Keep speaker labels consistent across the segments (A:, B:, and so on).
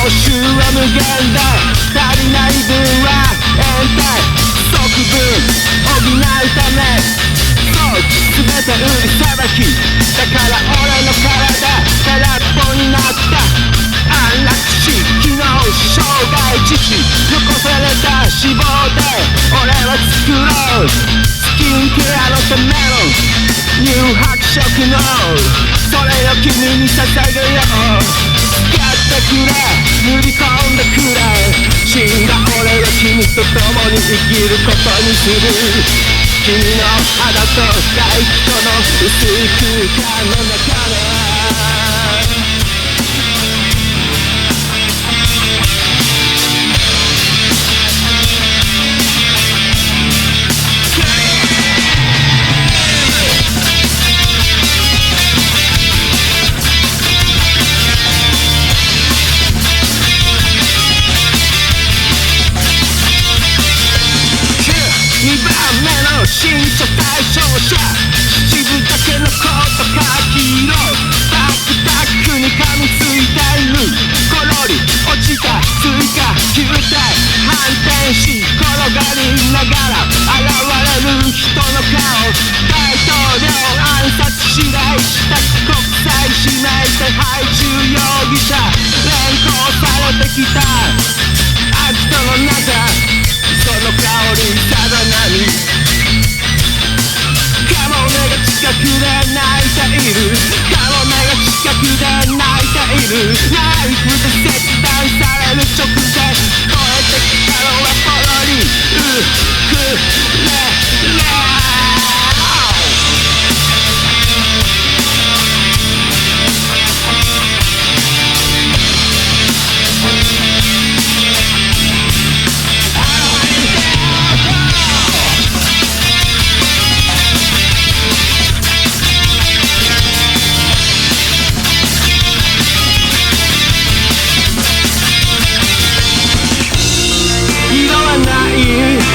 A: 報酬は無限大、足りない分は延滞、即分補うため、そう全て売りさばきだから俺の体空っぽになった。安楽死、機能障害致死、残された脂肪で俺は作ろう。スキンケアのための乳白色のそれを君に捧げよう。付き合ってくれ、塗り込んでくれ、死んだ俺は君と共に生きることにする。君の肌と大気との薄い空間の中で身長対象者、七分だけのコート書き色、タックタックに噛みついている。コロリ落ちたスイカ球体反転し転がりながら現れる人の顔、大統領暗殺指令した国際指名手配中容疑者、連行されてきたアジトの中、その香りさざ波、カモメが近くで泣いている、カモメが近くで泣いている。ナイフで切断される直前、聞こえてきたのはポロリウクレレ。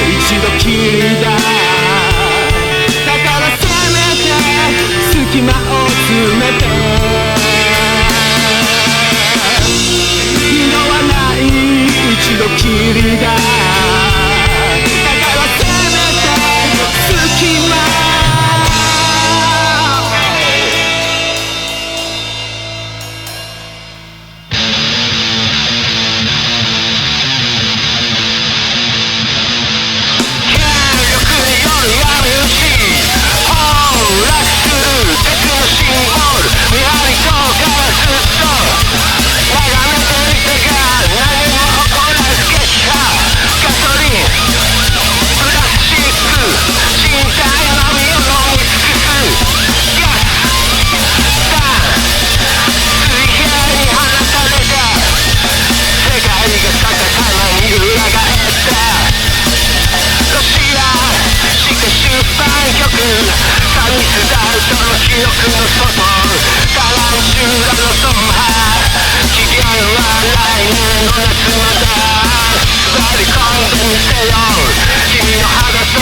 A: 一度きりだ、だからせめて隙間を詰めて、色はない一度きりだ、だからせめて隙間。サミスダウトの記憶の外、タランチューラのソンハ、期限は来年の夏まで、座り込んでみせよう君の肌と